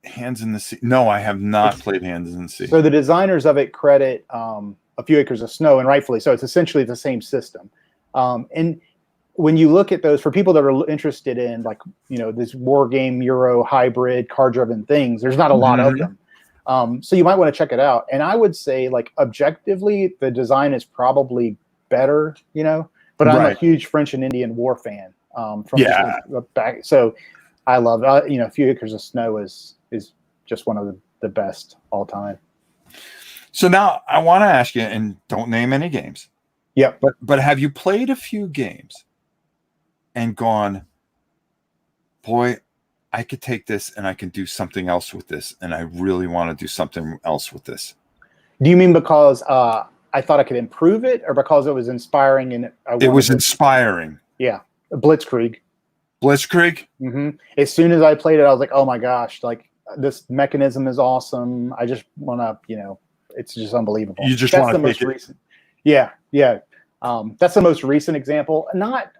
Hands in the Sea? No, I have not played Hands in the Sea. So the designers of it credit A Few Acres of Snow, and rightfully so. It's essentially the same system. And when you look at those, for people that are interested in, like, this war game, Euro hybrid, card-driven things, there's not a lot of them. So you might want to check it out. And I would say, like, objectively, the design is probably better, but I'm a huge French and Indian War fan from back. So I love, A Few Acres of Snow is just one of the best all time. So now I want to ask you, and don't name any games. Yeah. But have you played a few games and gone, boy, I could take this and I can do something else with this, and I really want to do something else with this? Do you mean because I thought I could improve it, or because it was inspiring and it was inspiring? Yeah. Blitzkrieg. Mm-hmm. As soon as I played it, I was like, oh my gosh, like, this mechanism is awesome. I just want to, it's just unbelievable. You just want to make it recent. Yeah. That's the most recent example. Like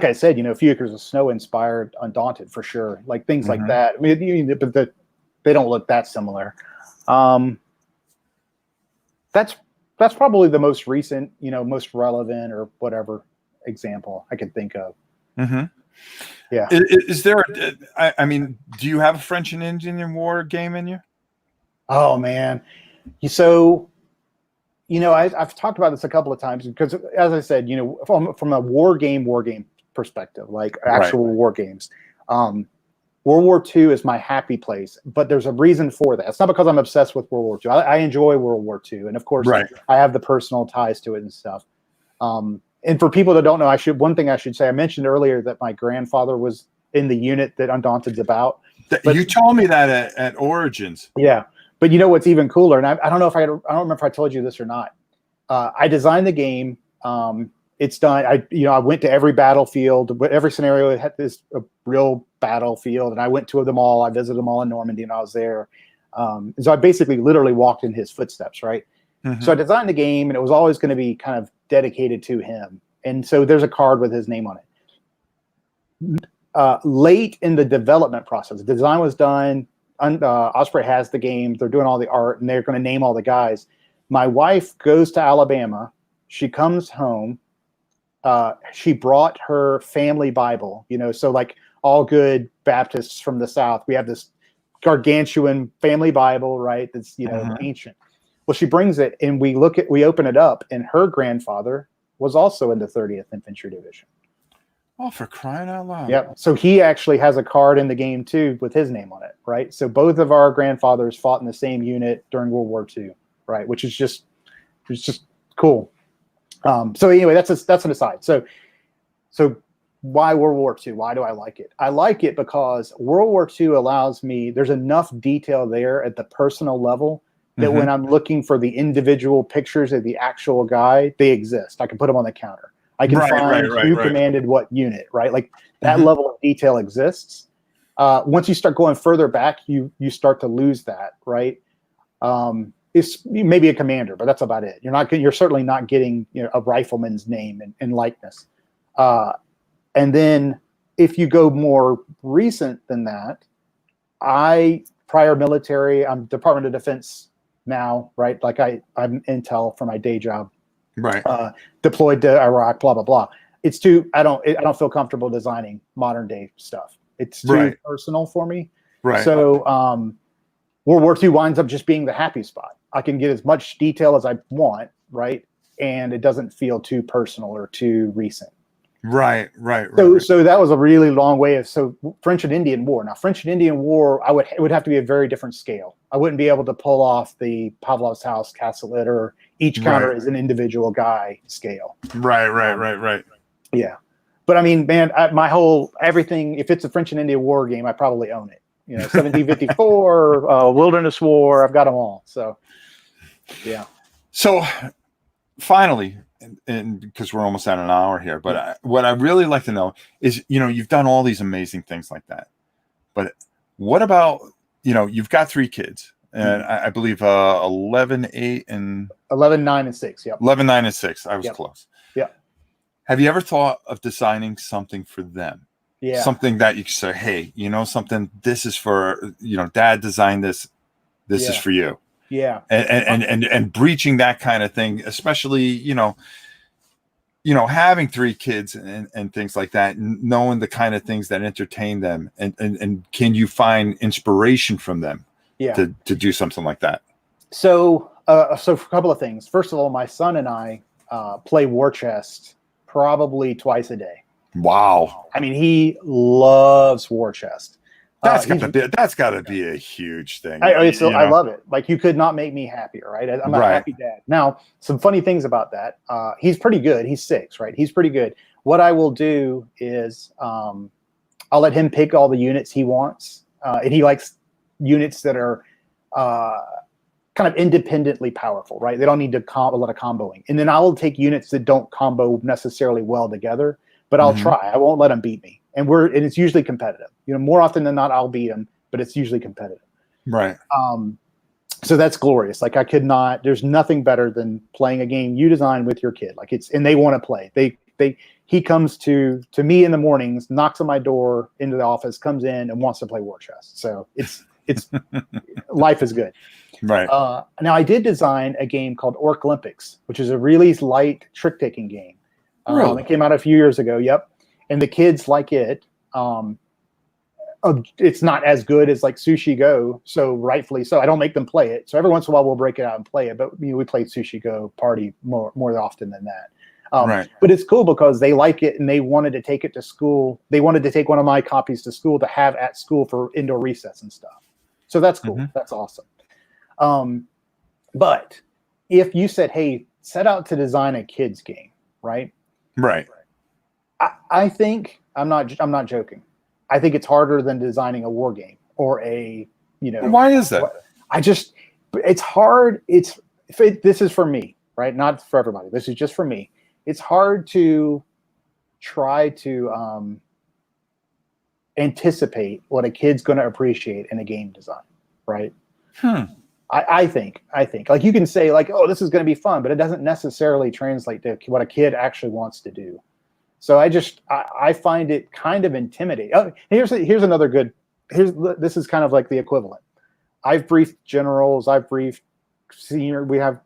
I said, A Few Acres of Snow inspired Undaunted for sure. Like, things like that. I mean, but they don't look that similar. That's probably the most recent, most relevant or whatever example I could think of. Yeah. Is there? I mean, do you have a French and Indian War game in you? Oh man, so I've talked about this a couple of times, because, as I said, from a war game perspective, like actual war games, World War II is my happy place. But there's a reason for that. It's not because I'm obsessed with World War II. I enjoy World War II, and of course, I have the personal ties to it and stuff. And for people that don't know, one thing I should say, I mentioned earlier that my grandfather was in the unit that Undaunted's about. You told me that at Origins. Yeah. But what's even cooler, and I don't know if I don't remember if I told you this or not. I designed the game. It's done. I went to every battlefield, every scenario. It had a real battlefield, and I went to them all. I visited them all in Normandy, and I was there. So I basically literally walked in his footsteps, right? So I designed the game, and it was always going to be kind of dedicated to him. And so there's a card with his name on it. Late in the development process, the design was done. Osprey has the game. They're doing all the art, and they're going to name all the guys. My wife goes to Alabama. She comes home. She brought her family Bible, so like all good Baptists from the South, we have this gargantuan family Bible, right? That's, ancient. Well, she brings it, and we open it up, and her grandfather was also in the 30th Infantry Division. Oh, for crying out loud. Yep. So he actually has a card in the game too with his name on it, right? So both of our grandfathers fought in the same unit during World War II, right? Which is just cool. So anyway, that's an aside. So why World War II? Why do I like it? I like it because World War II allows me, there's enough detail there at the personal level that when I'm looking for the individual pictures of the actual guy, they exist. I can put them on the counter. I can find who commanded what unit, right? Like that level of detail exists. Once you start going further back, you start to lose that, right? It's maybe a commander, but that's about it. You're certainly not getting a rifleman's name and likeness. And then if you go more recent than that, prior military, I'm Department of Defense now, right? Like I'm Intel for my day job, right? Deployed to Iraq, blah blah blah. I don't feel comfortable designing modern day stuff. It's too personal for me. Right. So World War II winds up just being the happy spot. I can get as much detail as I want, right? And it doesn't feel too personal or too recent. Right. So that was a really long way of French and Indian War. Now, French and Indian War, it would have to be a very different scale. I wouldn't be able to pull off the Pavlov's house, Castle or each counter is an individual guy scale. Right. Yeah. But I mean, man, everything, if it's a French and Indian War game, I probably own it. 1754, Wilderness War, I've got them all. So, yeah. So finally, and because we're almost at an hour here, but what I really like to know is, you've done all these amazing things like that, but what about, you've got 3 kids, and I believe 11, 8, and 11, 9, and 6. Yep. 11, 9, and 6. I was close. Yeah. Have you ever thought of designing something for them? Yeah. Something that you can say, hey, something, this is for, Dad designed this. This is for you. Yeah. And breaching that kind of thing, especially, having 3 kids and things like that, knowing the kind of things that entertain them, and can you find inspiration from them to do something like that? So for a couple of things. First of all, my son and I play war chest probably twice a day. Wow. I mean, he loves war chest. That's got to be a huge thing. I love it. Like, you could not make me happier, right? I'm a happy dad. Now, some funny things about that. He's pretty good. He's 6, right? He's pretty good. What I will do is I'll let him pick all the units he wants. And he likes units that are kind of independently powerful, right? They don't need a lot of comboing. And then I will take units that don't combo necessarily well together, but I'll try. I won't let him beat me. And it's usually competitive. More often than not, I'll beat him, but it's usually competitive. Right. So that's glorious. Like, there's nothing better than playing a game you design with your kid. And they want to play. He comes to me in the mornings, knocks on my door into the office, comes in and wants to play war chest. So it's life is good. Right. Now, I did design a game called Orc Olympics, which is a really light trick-taking game. Really? It came out a few years ago. Yep. And the kids like it. It's not as good as like Sushi Go, so rightfully so. I don't make them play it. So every once in a while we'll break it out and play it. But we play Sushi Go Party more often than that. Right. But it's cool because they like it and they wanted to take it to school. They wanted to take one of my copies to school to have at school for indoor recess and stuff. So that's cool. That's awesome. But if you said, hey, set out to design a kid's game, right? Right. I think I'm not joking. I think it's harder than designing a war game or Why is that? It's hard. This is for me, right? Not for everybody. This is just for me. It's hard to try to anticipate what a kid's going to appreciate in a game design, right? I think like, you can say like, oh, this is going to be fun, but it doesn't necessarily translate to what a kid actually wants to do. So I find it kind of intimidating. Oh, here's another good. This is kind of like the equivalent. I've briefed generals. I've briefed senior. We have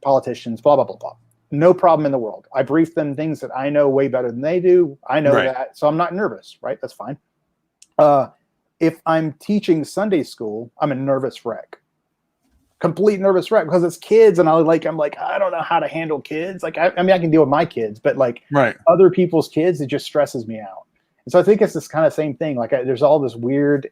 politicians. Blah blah blah blah. No problem in the world. I brief them things that I know way better than they do. I know that, so I'm not nervous. Right? That's fine. If I'm teaching Sunday school, I'm a nervous wreck. Complete nervous wreck, because it's kids, and I'm like, I don't know how to handle kids. Like, I mean, I can deal with my kids, but like other people's kids, it just stresses me out. And so I think it's this kind of same thing. Like, there's all this weird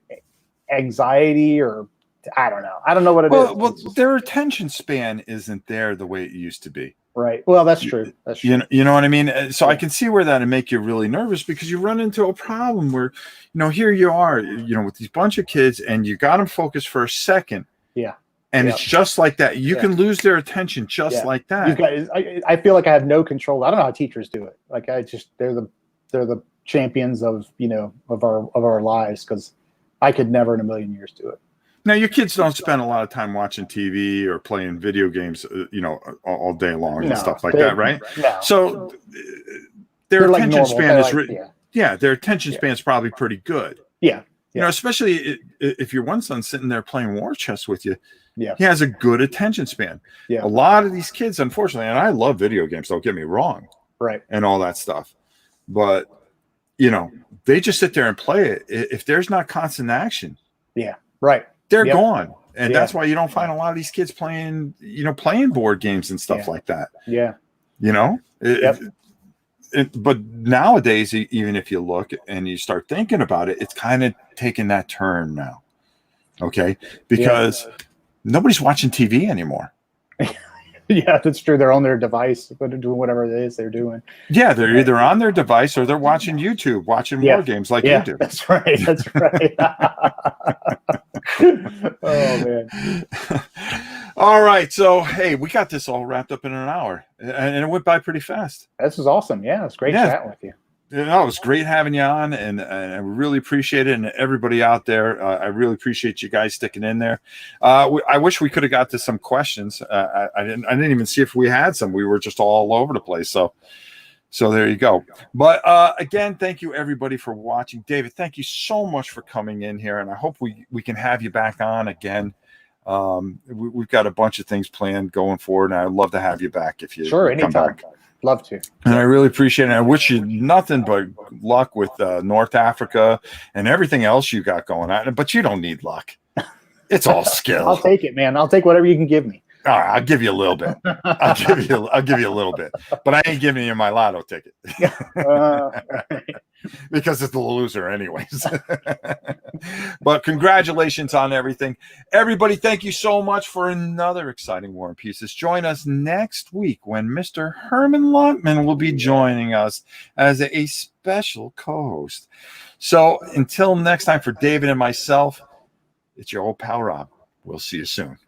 anxiety, or I don't know what it is. Well, their attention span isn't there the way it used to be. Right. Well, that's true. That's true. You know what I mean? So I can see where that'd make you really nervous, because you run into a problem where, here you are, with these bunch of kids, and you got them focused for a second. Yeah. And it's just like that. You can lose their attention just like that. You guys, I feel like I have no control. I don't know how teachers do it. Like, they're the champions of of our lives, because I could never in a million years do it. Now, your kids don't spend a lot of time watching TV or playing video games, all day long and stuff like that, right? No. So their They're attention span is, yeah. their attention span is probably pretty good. Yeah. Especially if your one son's sitting there playing war chess with you, yeah, he has a good attention span. Yeah. A lot of these kids, unfortunately, and I love video games, don't get me wrong, right, and all that stuff, but they just sit there and play it. If there's not constant action, right, they're gone. And that's why you don't find a lot of these kids playing board games and stuff like that. Yeah. But nowadays, even if you look and you start thinking about it, it's kind of taking that turn now. Okay. Because nobody's watching TV anymore. Yeah, that's true. They're on their device, doing whatever it is they're doing. Yeah, they're either on their device or they're watching YouTube, watching war games like you do. That's right. That's right. Oh, man. All right. So, hey, we got this all wrapped up in an hour, and it went by pretty fast. This was awesome. Yeah, it's great chatting with you. It was great having you on, and I really appreciate it. And everybody out there, I really appreciate you guys sticking in there. I wish we could have got to some questions. I didn't even see if we had some. We were just all over the place. So there you go. But again, thank you everybody for watching. David, thank you so much for coming in here, and I hope we can have you back on again. We've got a bunch of things planned going forward, and I'd love to have you back if you anytime. come back. Love to. And I really appreciate it. I wish you nothing but luck with North Africa and everything else you got going on. But you don't need luck. It's all skill. I'll take it, man. I'll take whatever you can give me. All right, I'll give you a little bit. I'll give you a little bit. But I ain't giving you my lotto ticket. Because it's the loser anyways. But congratulations on everything. Everybody, thank you so much for another exciting War and Pieces. Join us next week when Mr. Herman Lockman will be joining us as a special co-host. So until next time, for David and myself, it's your old pal Rob. We'll see you soon.